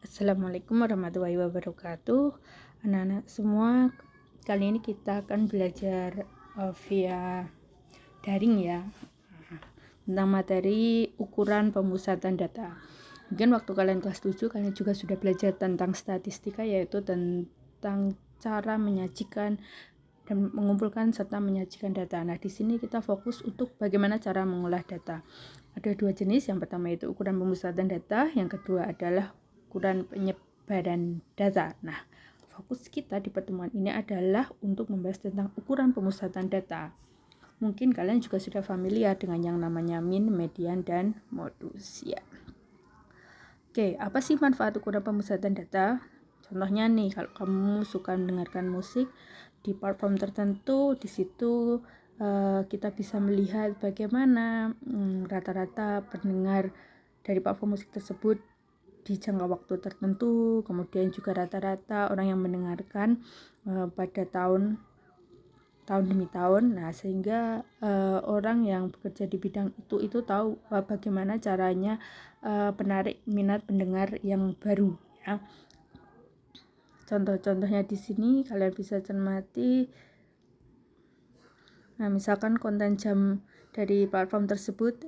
Assalamualaikum warahmatullahi wabarakatuh. Anak-anak semua, kali ini kita akan belajar via daring ya, tentang materi ukuran pemusatan data. Mungkin waktu kalian kelas 7 kalian juga sudah belajar tentang statistika, yaitu tentang cara menyajikan dan mengumpulkan serta menyajikan data. Nah, di sini kita fokus untuk bagaimana cara mengolah data. Ada dua jenis, yang pertama itu ukuran pemusatan data, yang kedua adalah ukuran penyebaran data. Nah, fokus kita di pertemuan ini adalah untuk membahas tentang ukuran pemusatan data. Mungkin kalian juga sudah familiar dengan yang namanya min, median, dan modus ya. Oke, apa sih manfaat ukuran pemusatan data? Contohnya nih, kalau kamu suka mendengarkan musik di platform tertentu, di situ kita bisa melihat bagaimana rata-rata pendengar dari platform musik tersebut di jangka waktu tertentu, kemudian juga rata-rata orang yang mendengarkan pada tahun demi tahun. Nah, sehingga orang yang bekerja di bidang itu tahu bagaimana caranya menarik minat pendengar yang baru ya. Contoh-contohnya di sini kalian bisa cermati. Nah, misalkan konten jam dari platform tersebut,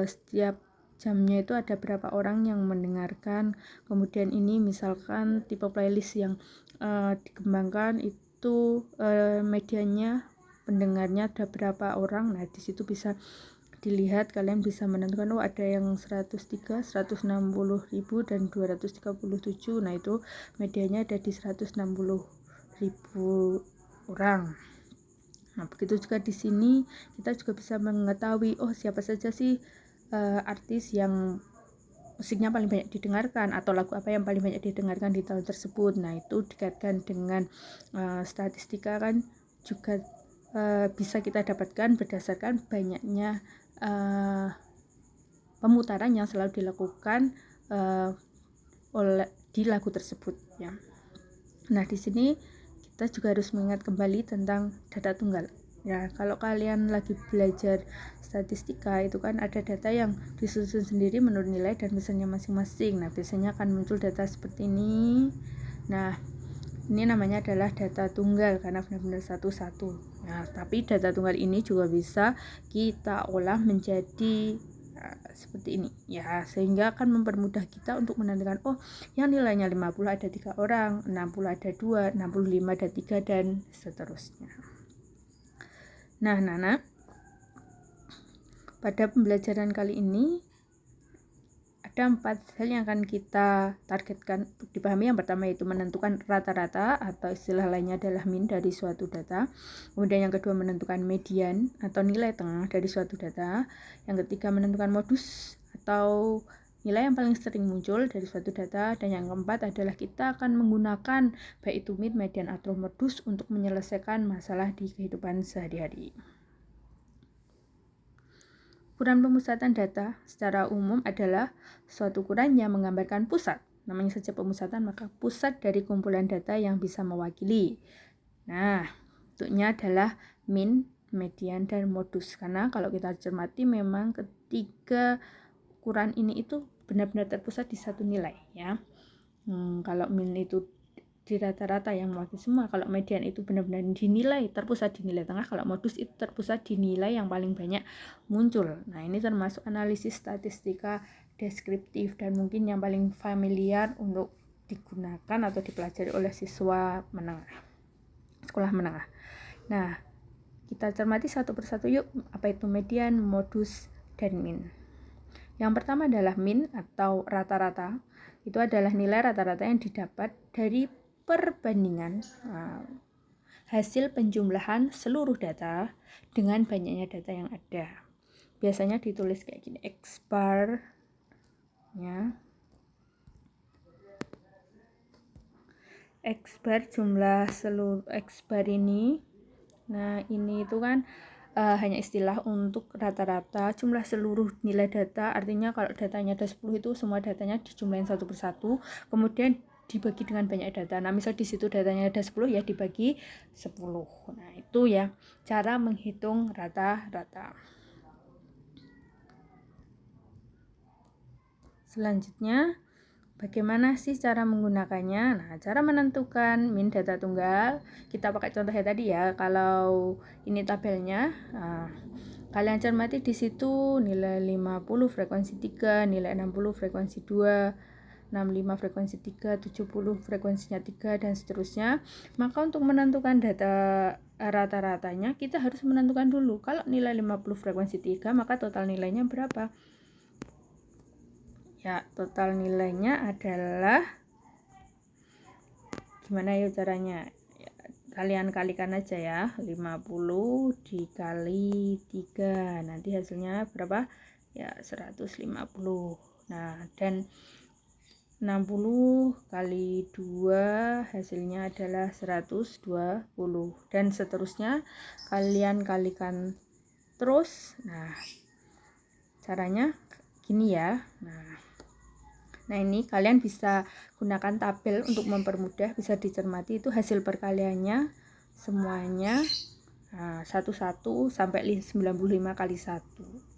setiap jamnya itu ada berapa orang yang mendengarkan. Kemudian ini misalkan tipe playlist yang dikembangkan itu medianya pendengarnya ada berapa orang. Nah, di situ bisa dilihat, kalian bisa menentukan ada yang 103, 160 ribu dan 237. Nah, itu medianya ada di 160 ribu orang. Nah, begitu juga di sini kita juga bisa mengetahui siapa saja sih artis yang musiknya paling banyak didengarkan atau lagu apa yang paling banyak didengarkan di tahun tersebut. Nah, itu dikaitkan dengan statistika kan juga bisa kita dapatkan berdasarkan banyaknya pemutaran yang selalu dilakukan di lagu tersebut ya. Nah, di sini kita juga harus mengingat kembali tentang data tunggal. Ya, kalau kalian lagi belajar statistika itu kan ada data yang disusun sendiri menurut nilai dan misalnya masing-masing. Nah, biasanya akan muncul data seperti ini. Nah, ini namanya adalah data tunggal karena benar-benar satu-satu. Nah, tapi data tunggal ini juga bisa kita olah menjadi seperti ini ya, sehingga akan mempermudah kita untuk menentukan yang nilainya 50 ada 3 orang, 60 ada 2, 65 ada 3 dan seterusnya. Nah, pada pembelajaran kali ini ada 4 hal yang akan kita targetkan untuk dipahami. Yang pertama yaitu menentukan rata-rata atau istilah lainnya adalah min dari suatu data. Kemudian yang kedua menentukan median atau nilai tengah dari suatu data. Yang ketiga menentukan modus atau nilai yang paling sering muncul dari suatu data. Dan yang keempat adalah kita akan menggunakan baik itu min, median atau modus untuk menyelesaikan masalah di kehidupan sehari-hari. Ukuran pemusatan data secara umum adalah suatu ukuran yang menggambarkan pusat. Namanya saja pemusatan, maka pusat dari kumpulan data yang bisa mewakili. Nah, bentuknya adalah min, median, dan modus. Karena kalau kita cermati memang ketiga ukuran ini itu benar-benar terpusat di satu nilai ya. Kalau min itu di rata-rata yang mewakili semua, kalau median itu benar-benar dinilai terpusat di nilai tengah, kalau modus itu terpusat di nilai yang paling banyak muncul. Nah, ini termasuk analisis statistika deskriptif dan mungkin yang paling familiar untuk digunakan atau dipelajari oleh siswa sekolah menengah. Nah, kita cermati satu persatu yuk, apa itu median, modus, dan min. Yang pertama adalah min atau rata-rata. Itu adalah nilai rata-rata yang didapat dari perbandingan hasil penjumlahan seluruh data dengan banyaknya data yang ada. Biasanya ditulis kayak gini, X bar ya. X bar jumlah seluruh X bar ini. Nah, ini itu kan hanya istilah untuk rata-rata jumlah seluruh nilai data. Artinya kalau datanya ada 10 itu semua datanya dijumlahin satu persatu, kemudian dibagi dengan banyak data. Nah, misal di situ datanya ada 10 ya dibagi 10. Nah, itu ya cara menghitung rata-rata. Selanjutnya bagaimana sih cara menggunakannya? Nah, cara menentukan min data tunggal, kita pakai contohnya tadi ya. Kalau ini tabelnya, kalian cermati di situ nilai 50 frekuensi 3, nilai 60 frekuensi 2, 65 frekuensi 3, 70 frekuensinya 3, dan seterusnya. Maka untuk menentukan data rata-ratanya, kita harus menentukan dulu. Kalau nilai 50 frekuensi 3, maka total nilainya berapa? Ya, total nilainya adalah, gimana ya caranya? Ya, kalian kalikan aja ya, 50 dikali 3, nanti hasilnya berapa? Ya, 150. Nah, dan 60 kali 2 hasilnya adalah 120, dan seterusnya kalian kalikan terus. Nah, caranya gini ya. Nah, ini kalian bisa gunakan tabel untuk mempermudah, bisa dicermati itu hasil perkaliannya semuanya satu-satu sampai 95 kali 1.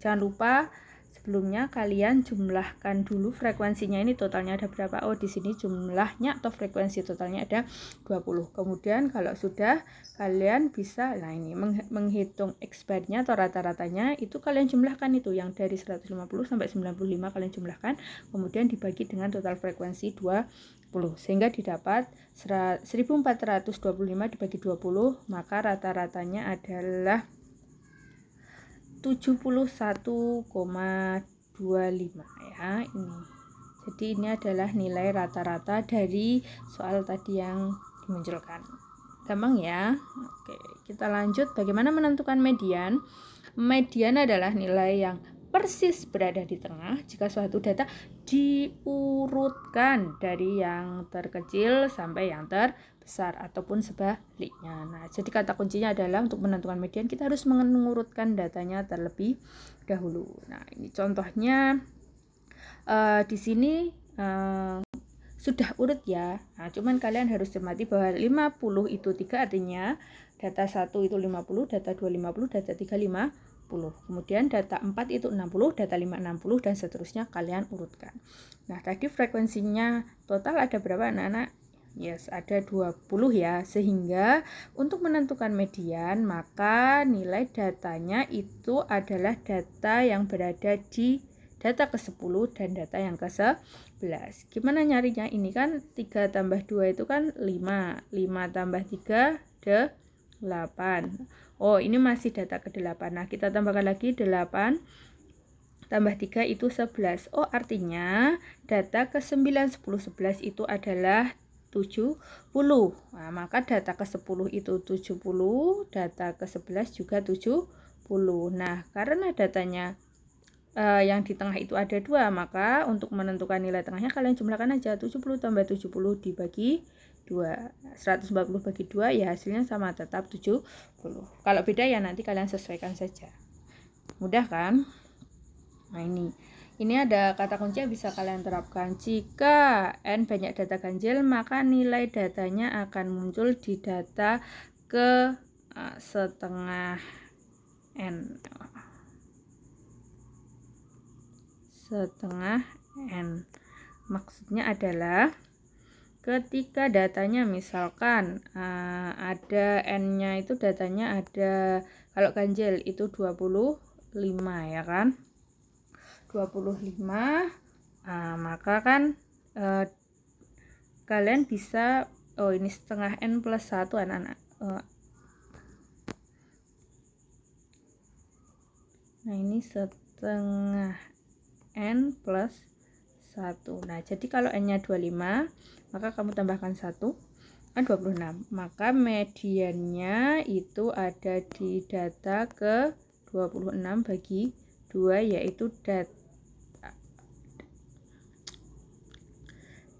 Jangan lupa sebelumnya kalian jumlahkan dulu frekuensinya, ini totalnya ada berapa. Oh, di sini jumlahnya atau frekuensi totalnya ada 20. Kemudian kalau sudah, kalian bisa ini menghitung X-bar-nya atau rata-ratanya, itu kalian jumlahkan, itu yang dari 150 sampai 95 kalian jumlahkan, kemudian dibagi dengan total frekuensi 20, sehingga didapat 1425 dibagi 20, maka rata-ratanya adalah 71,25 ya, ini. Jadi ini adalah nilai rata-rata dari soal tadi yang dimunculkan. Gampang ya. Oke, kita lanjut. Bagaimana menentukan median? Median adalah nilai yang persis berada di tengah jika suatu data diurutkan dari yang terkecil sampai yang terbesar ataupun sebaliknya. Nah, jadi kata kuncinya adalah untuk menentukan median kita harus mengurutkan datanya terlebih dahulu. Nah, ini contohnya di sini sudah urut ya. Nah, cuman kalian harus cermati bahwa 50 itu 3, artinya data 1 itu 50, data 2 50, data 3 50. Kemudian data 4 itu 60, data 5 60, dan seterusnya kalian urutkan. Nah, tadi frekuensinya total ada berapa anak-anak? Yes, ada 20 ya. Sehingga untuk menentukan median, maka nilai datanya itu adalah data yang berada di data ke-10 dan data yang ke-11. Gimana nyarinya? Ini kan 3 tambah 2 itu kan 5. 5 tambah 3, 8. Oh, ini masih data ke-8. Nah, kita tambahkan lagi 8 tambah 3 itu 11. Oh, artinya data ke-9, 10, 11 itu adalah 70. Nah, maka data ke-10 itu 70, data ke-11 juga 70. Nah, karena datanya yang di tengah itu ada 2, maka untuk menentukan nilai tengahnya kalian jumlahkan aja 70 tambah 70 dibagi 2, 140 bagi 2 ya hasilnya sama, tetap 70. Kalau beda ya nanti kalian sesuaikan saja. Mudah kan? Nah, ini ada kata kunci yang bisa kalian terapkan. Jika n banyak data ganjil, maka nilai datanya akan muncul di data ke setengah n. Setengah n. Maksudnya adalah ketika datanya misalkan ada n-nya itu datanya ada, kalau ganjil itu 25 ya kan, 25, maka kan kalian bisa, ini setengah n plus 1 anak-anak. Nah, ini setengah n plus 1. Nah, jadi kalau n-nya 25, maka kamu tambahkan 1, kan 26. Maka mediannya itu ada di data ke 26 bagi 2, yaitu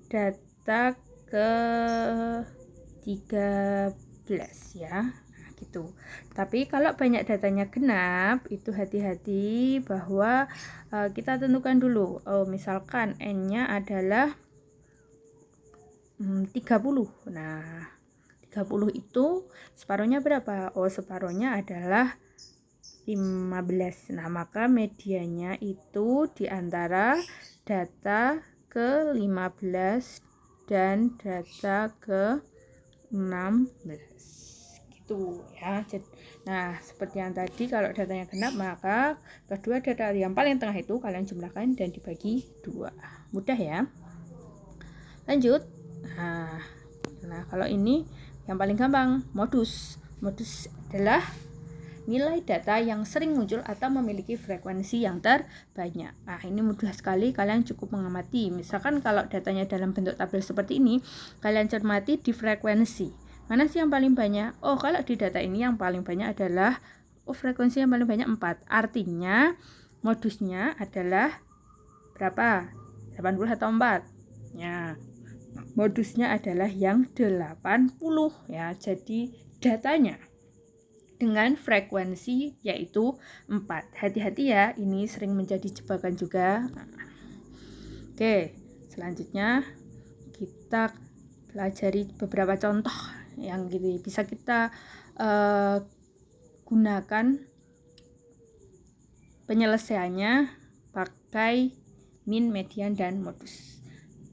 data ke 13 ya. Gitu. Tapi kalau banyak datanya genap, itu hati-hati bahwa kita tentukan dulu. Misalkan n-nya adalah 30. Nah, 30 itu separuhnya berapa? Separuhnya adalah 15. Nah, maka medianya itu di antara data ke-15 dan data ke-16 gitu ya. Nah, seperti yang tadi, kalau datanya genap maka kedua data yang paling tengah itu kalian jumlahkan dan dibagi 2. Mudah ya. Lanjut. Nah, kalau ini yang paling gampang, modus. Modus adalah nilai data yang sering muncul atau memiliki frekuensi yang terbanyak. Nah, ini mudah sekali, kalian cukup mengamati. Misalkan kalau datanya dalam bentuk tabel seperti ini, kalian cermati di frekuensi. Mana sih yang paling banyak? Oh, kalau di data ini yang paling banyak adalah frekuensi yang paling banyak 4. Artinya modusnya adalah berapa? 80 atau 4? Ya. Modusnya adalah yang 80 ya. Jadi datanya dengan frekuensi yaitu 4. Hati-hati ya, ini sering menjadi jebakan juga. Oke, selanjutnya kita pelajari beberapa contoh yang bisa kita gunakan penyelesaiannya pakai min, median, dan modus.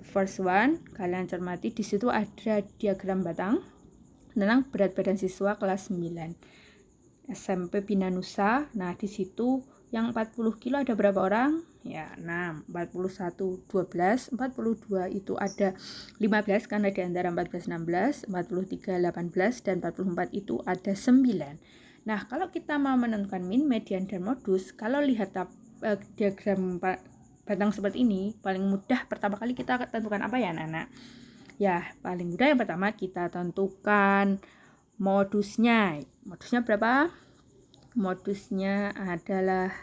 First one, kalian cermati di situ ada diagram batang tentang berat badan siswa kelas 9 SMP Bina Nusa. Nah, di situ yang 40 kilo ada berapa orang? Ya, 6, 41, 12, 42 itu ada 15 karena di antara 14 16, 43 18 dan 44 itu ada 9. Nah, kalau kita mau menentukan min, median, dan modus, kalau lihat diagram batang seperti ini, paling mudah pertama kali kita tentukan apa ya, anak-anak? Ya, paling mudah yang pertama kita tentukan modusnya. Modusnya berapa? Modusnya adalah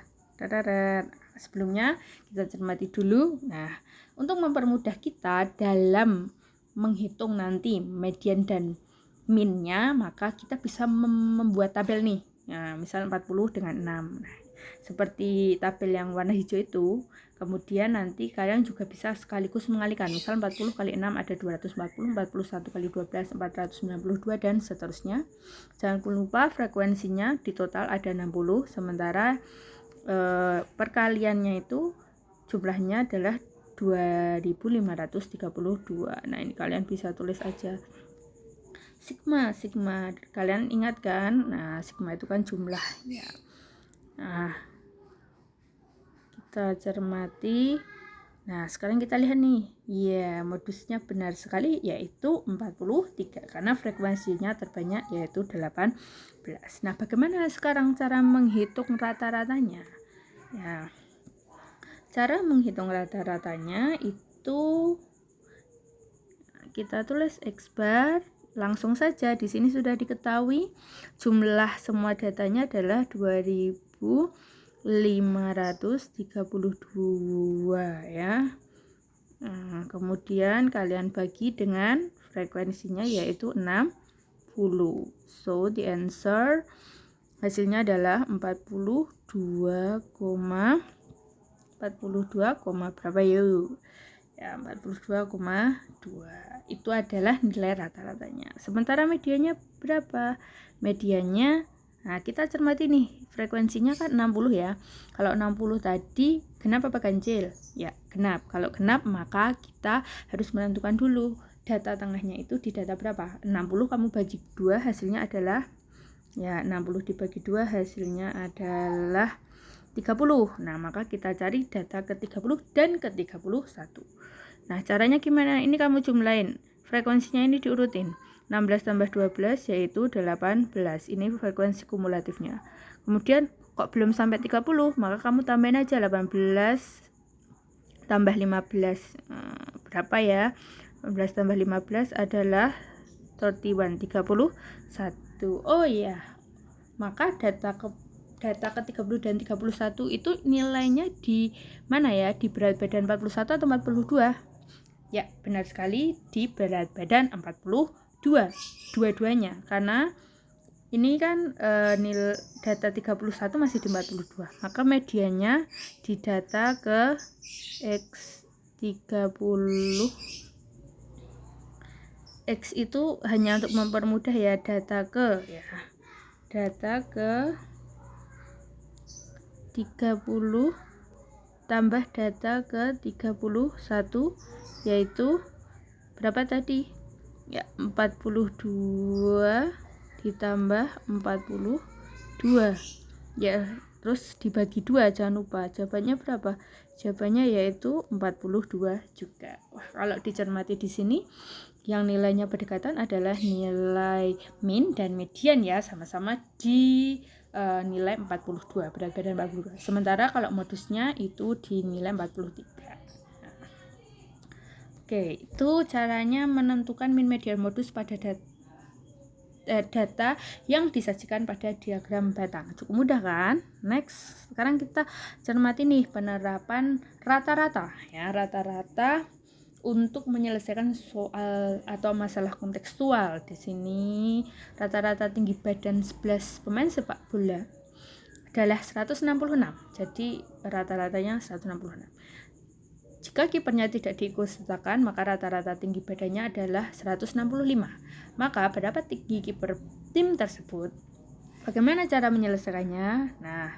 sebelumnya kita cermati dulu. Nah, untuk mempermudah kita dalam menghitung nanti median dan minnya, maka kita bisa membuat tabel nih. Nah, misal 40 dengan 6. Nah, seperti tabel yang warna hijau itu. Kemudian nanti kalian juga bisa sekaligus mengalihkan. Misal 40 kali 6 ada 240, 41 kali 12 492 dan seterusnya. Jangan lupa frekuensinya di total ada 60, sementara perkaliannya itu jumlahnya adalah 2532. Nah, ini kalian bisa tulis aja sigma. Kalian ingat kan? Nah, sigma itu kan jumlah ya. Nah, kita cermati. Nah, sekarang kita lihat nih. Ya, modusnya benar sekali yaitu 43 karena frekuensinya terbanyak yaitu 18. Nah, bagaimana sekarang cara menghitung rata-ratanya? Ya. Cara menghitung rata-ratanya itu kita tulis X bar. Langsung saja di sini sudah diketahui jumlah semua datanya adalah 2532 ya. Nah, kemudian kalian bagi dengan frekuensinya yaitu 60. So the answer hasilnya adalah 42, berapa yuk? Ya, 42,2. Itu adalah nilai rata-ratanya. Sementara mediannya berapa? Mediannya, nah kita cermati nih, frekuensinya kan 60 ya. Kalau 60 tadi genap apa ganjil? Ya, genap. Kalau genap maka kita harus menentukan dulu data tengahnya itu di data berapa? 60 kamu bagi 2 hasilnya adalah ya 60 dibagi 2 hasilnya adalah 30. Nah, maka kita cari data ke-30 dan ke-31. Nah, caranya gimana? Ini kamu jumlahin. Frekuensinya ini diurutin. 16 tambah 12 yaitu 18. Ini frekuensi kumulatifnya. Kemudian kok belum sampai 30, maka kamu tambahin aja 18 tambah 15. Berapa ya? 18 tambah 15 adalah 31. Oh iya. Maka data ke-30 dan 31 itu nilainya di mana ya? Di berat badan 41 atau 42? Ya, benar sekali di berat badan 42. Dua-duanya. Karena ini kan nilai data 31 masih di 42. Maka mediannya di data ke X30. X itu hanya untuk mempermudah ya, data ke 30 tambah data ke 31, yaitu berapa tadi? Ya, 42 ditambah 42. Ya, terus dibagi 2, jangan lupa. Jawabannya berapa? Jawabannya yaitu 42 juga. Wah, kalau dicermati di sini yang nilainya berdekatan adalah nilai min dan median ya, sama-sama di nilai 42, berat badan 42. Sementara kalau modusnya itu di nilai 43. Oke, itu caranya menentukan min, median, modus pada data yang disajikan pada diagram batang. Cukup mudah kan? Next, sekarang kita cermati nih penerapan rata-rata ya, rata-rata untuk menyelesaikan soal atau masalah kontekstual. Di sini rata-rata tinggi badan 11 pemain sepak bola adalah 166. Jadi rata-ratanya 166. Jika kipernya tidak diikutsertakan, maka rata-rata tinggi badannya adalah 165. Maka berapa tinggi kiper tim tersebut? Bagaimana cara menyelesaikannya? Nah,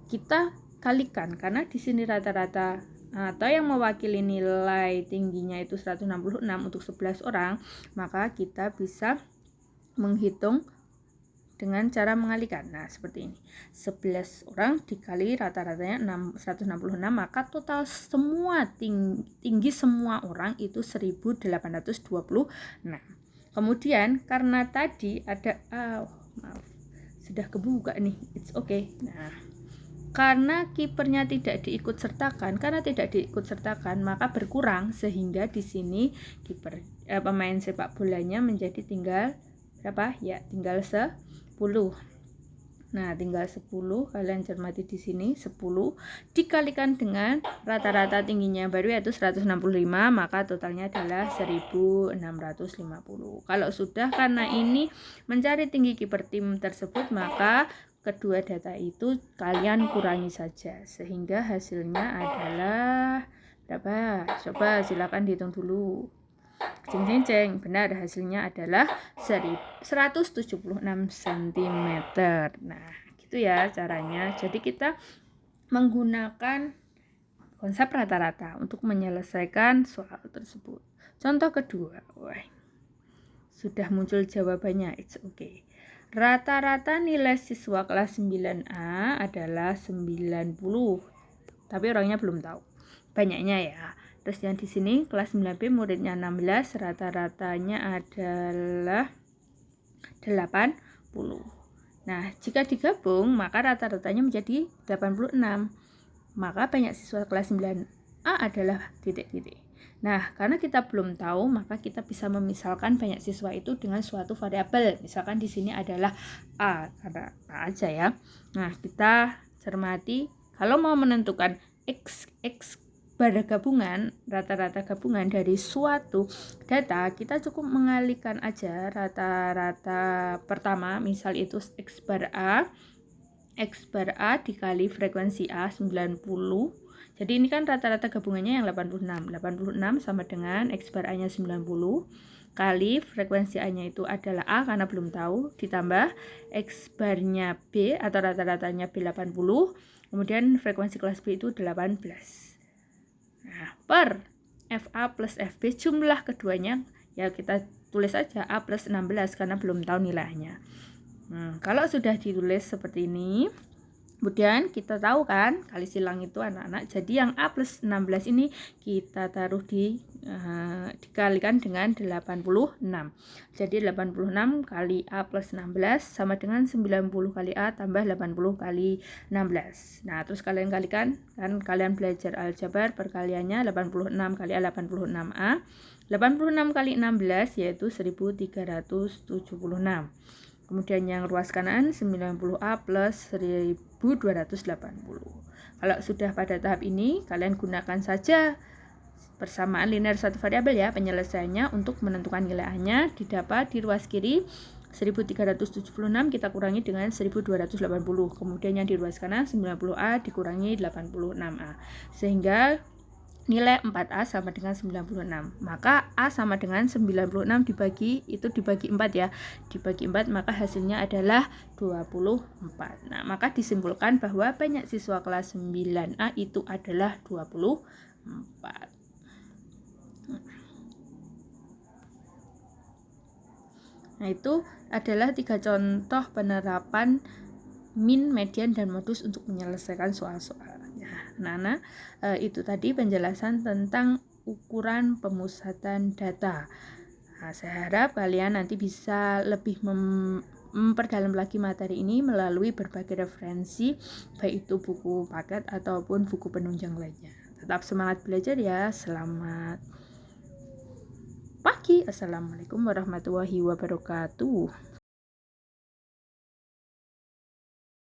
kita kalikan karena di sini rata-rata atau yang mewakili nilai tingginya itu 166 untuk 11 orang, maka kita bisa menghitung dengan cara mengalikan. Nah, seperti ini. 11 orang dikali rata-ratanya 166, maka total semua tinggi semua orang itu 1826. Kemudian karena tadi ada maaf, sudah kebuka nih. It's okay. Nah, karena kipernya tidak diikutsertakan, maka berkurang, sehingga di sini kiper pemain sepak bolanya menjadi tinggal berapa? Ya, tinggal 10. Nah, tinggal 10, kalian cermati di sini 10 dikalikan dengan rata-rata tingginya baru yaitu 165, maka totalnya adalah 1650. Kalau sudah, karena ini mencari tinggi kiper tim tersebut, maka kedua data itu kalian kurangi saja sehingga hasilnya adalah berapa? Coba silakan dihitung dulu. Ceng, benar, hasilnya adalah 176 cm. Nah, gitu ya caranya. Jadi kita menggunakan konsep rata-rata untuk menyelesaikan soal tersebut. Contoh kedua, sudah muncul jawabannya, it's okay. Rata-rata nilai siswa kelas 9A adalah 90. Tapi orangnya belum tahu. Banyaknya ya. Terus yang di sini kelas 9B muridnya 16, rata-ratanya adalah 80. Nah, jika digabung maka rata-ratanya menjadi 86. Maka banyak siswa kelas 9A adalah titik-titik. Nah, karena kita belum tahu, maka kita bisa memisalkan banyak siswa itu dengan suatu variabel. Misalkan di sini adalah A, karena A aja ya. Nah, kita cermati, kalau mau menentukan X pada gabungan, rata-rata gabungan dari suatu data, kita cukup mengalihkan aja rata-rata pertama, misal itu X bar A dikali frekuensi A 90. Jadi ini kan rata-rata gabungannya yang 86. 86 sama dengan X bar A-nya 90 kali frekuensi A-nya itu adalah A karena belum tahu, ditambah X bar-nya B atau rata-ratanya B 80, kemudian frekuensi kelas B itu 18. Nah, per FA plus FB jumlah keduanya ya kita tulis aja A plus 16 karena belum tahu nilainya. Kalau sudah ditulis seperti ini, kemudian kita tahu kan kali silang itu anak-anak, jadi yang A plus 16 ini kita taruh dikalikan dengan 86. Jadi 86 kali A plus 16 sama dengan 90 kali A tambah 80 kali 16. Nah, terus kalian kalikan, kan kalian belajar aljabar, perkaliannya 86 kali A 86A. 86 kali 16 yaitu 1376. Kemudian yang ruas kanan 90A plus 1280. Kalau sudah pada tahap ini, kalian gunakan saja persamaan linear satu variabel ya, penyelesaiannya untuk menentukan nilai A-nya didapat di ruas kiri 1376 kita kurangi dengan 1280. Kemudian yang di ruas kanan 90A dikurangi 86A. Sehingga nilai 4A sama dengan 96. Maka A sama dengan 96 dibagi 4 ya. Dibagi 4 maka hasilnya adalah 24. Nah, maka disimpulkan bahwa banyak siswa kelas 9A itu adalah 24. Nah, itu adalah 3 contoh penerapan min, median, dan modus untuk menyelesaikan soal-soal. Nah, itu tadi penjelasan tentang ukuran pemusatan data. Nah, saya harap kalian nanti bisa lebih memperdalam lagi materi ini melalui berbagai referensi, baik itu buku paket ataupun buku penunjang lainnya. Tetap semangat belajar ya. Selamat pagi. Assalamualaikum warahmatullahi wabarakatuh.